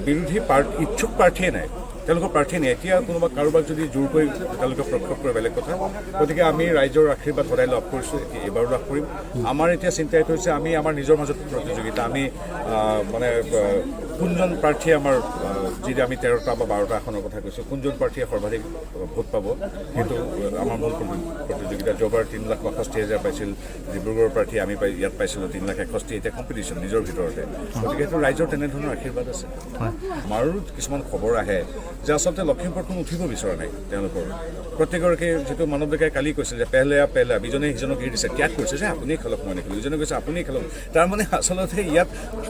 বিৰোধী ইচ্ছুক প্ৰাৰ্থীয়ে নাই, তেওঁলোকৰ প্ৰাৰ্থী নাই। এতিয়া কোনোবা কাৰোবাক যদি জোৰ কৰি তেওঁলোকে প্ৰক্ষেপ কৰে বেলেগ কথা। গতিকে আমি ৰাইজৰ আশীৰ্বাদ সদায় লাভ কৰিছোঁ, এইবাৰো লাভ কৰিম। আমাৰ এতিয়া চিন্তা এইটো হৈছে আমি আমাৰ নিজৰ মাজত প্ৰতিযোগিতা, আমি মানে কোনজন প্ৰাৰ্থীয়ে আমাৰ যদি আমি 13টা বা 12টা আসনৰ কথা কৈছোঁ, কোনজন প্ৰাৰ্থীয়ে সৰ্বাধিক ভোট পাব সেইটো আমাৰ মূল প্ৰতিযোগিতা। যোৱাবাৰ 3,62,000 পাইছিল ডিব্ৰুগড়ৰ প্ৰাৰ্থী, আমি ইয়াত পাইছিলোঁ 3,61,000। এতিয়া কম্পিটিশ্যন নিজৰ ভিতৰতে, গতিকে সেইটো ৰাইজৰ তেনেধৰণৰ আশীৰ্বাদ আছে। আমাৰো কিছুমান খবৰ আহে যে আচলতে লখিমপুৰত কোনো উঠিব বিচৰা নাই তেওঁলোকৰ। প্ৰত্যেকগৰাকী যিটো মানৱ ডেকাই কালি কৈছিল যে পেহলা ইজনে সিজনক এৰি দিছে, ত্যাগ কৰিছে যে আপুনি খেলক মই নেখেলোঁ, ইজনে কৈছে আপুনি খেলক। তাৰমানে আচলতে ইয়াত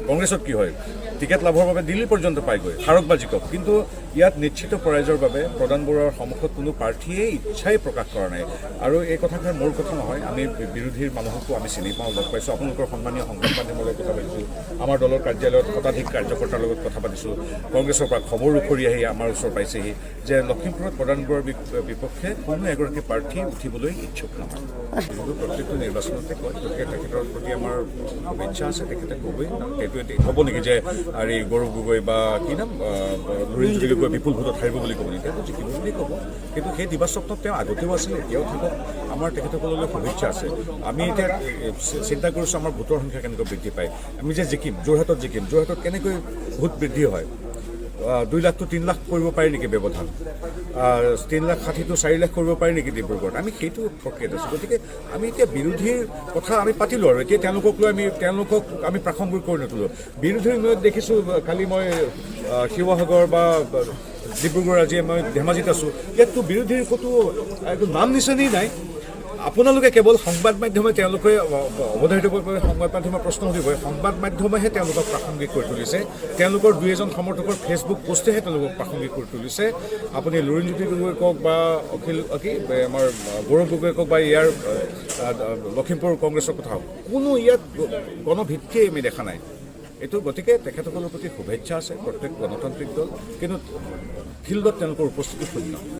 কংগ্ৰেছত কি হয়, টিকেট লাভৰ বাবে দিল্লী পৰ্যন্ত পাইগৈ, হাৰক বা জিকক, কিন্তু ইয়াত নিশ্চিত পৰাজয়ৰ বাবে প্ৰধান বৰুৱাৰ সন্মুখত কোনো প্ৰাৰ্থীয়ে ইচ্ছাই প্ৰকাশ কৰা নাই। আৰু এই কথাষাৰ মোৰ কথা নহয়, আমি বিৰোধীৰ মানুহকো আমি চিনি পাওঁ, লগ পাইছোঁ, আপোনালোকৰ সন্মানীয় সংবাদ মাধ্যমৰ লগত কথা পাতিছোঁ, আমাৰ দলৰ কাৰ্যালয়ত শতাধিক কাৰ্যকৰ্তাৰ লগত কথা পাতিছোঁ, কংগ্ৰেছৰ পৰা খবৰ উখৰি আহি আমাৰ ওচৰ পাইছেহি যে লখিমপুৰত প্ৰধান বৰুৱাৰ বিপক্ষে কোনো এগৰাকী প্ৰাৰ্থী উঠিবলৈ ইচ্ছুক নহয়। কিন্তু প্ৰত্যেকটো নিৰ্বাচনতে কয়, গতিকে তেখেতৰ প্ৰতি আমাৰ শুভেচ্ছা আছে, তেখেতে ক'বই। সেইটো হ'ব নেকি যে আৰু গৌৰৱ গগৈ বা কি নাম লুৰিণজ্যোতি গগৈ বিপুল ভোটত হাৰিব বুলি ক'ব নেকি? তেওঁ জিকিব বুলি ক'ব, কিন্তু সেই দিবাস্বপ্নত তেওঁ আগতেও আছিলে, এতিয়াও থাকক। আমাৰ তেখেতসকললৈ শুভেচ্ছা আছে। আমি এতিয়া চিন্তা কৰিছোঁ আমাৰ ভোটৰ সংখ্যা কেনেকৈ বৃদ্ধি পায়। আমি যে জিকিম, যোৰহাটত জিকিম, যোৰহাটত কেনেকৈ ভোট বৃদ্ধি হয়, 2 লাখটো 3 লাখ কৰিব পাৰি নেকি ব্যৱধান, 3,60,000টো 4 লাখ কৰিব পাৰি নেকি ডিব্ৰুগড়ত, আমি সেইটো প্ৰক্ৰিয়াত আছোঁ। গতিকে আমি এতিয়া বিৰোধীৰ কথা আমি পাতিলোঁ আৰু এতিয়া তেওঁলোকক লৈ তেওঁলোকক আমি প্ৰাসংগিক কৰি নতুলোঁ। বিৰোধীৰ মই দেখিছোঁ, কালি মই শিৱসাগৰ বা ডিব্ৰুগড়, আজি মই ধেমাজিত আছোঁ, ইয়াততো বিৰোধীৰ ক'তো একো নাম নিচানেই নাই। আপোনালোকে কেৱল সংবাদ মাধ্যমে তেওঁলোকে অৱধাৰিত কৰিব, সংবাদ মাধ্যমৰ প্ৰশ্ন সুধিবই, সংবাদ মাধ্যমেহে তেওঁলোকক প্ৰাসংগিক কৰি তুলিছে, তেওঁলোকৰ 2-এজন সমৰ্থকৰ ফেচবুক পোষ্টেহে তেওঁলোকক প্ৰাসংগিক কৰি তুলিছে। আপুনি লুৰিণজ্যোতি গগৈ কওক বা আমাৰ গৌৰৱ গগৈ কওক বা ইয়াৰ লখিমপুৰ কংগ্ৰেছৰ কথা হওক, কোনো ইয়াত গণভিত্তিয়ে আমি দেখা নাই এইটো। গতিকে তেখেতসকলৰ প্ৰতি শুভেচ্ছা আছে, প্ৰত্যেক গণতান্ত্ৰিক দল, কিন্তু ফিল্ডত তেওঁলোকৰ উপস্থিতি শূন্য।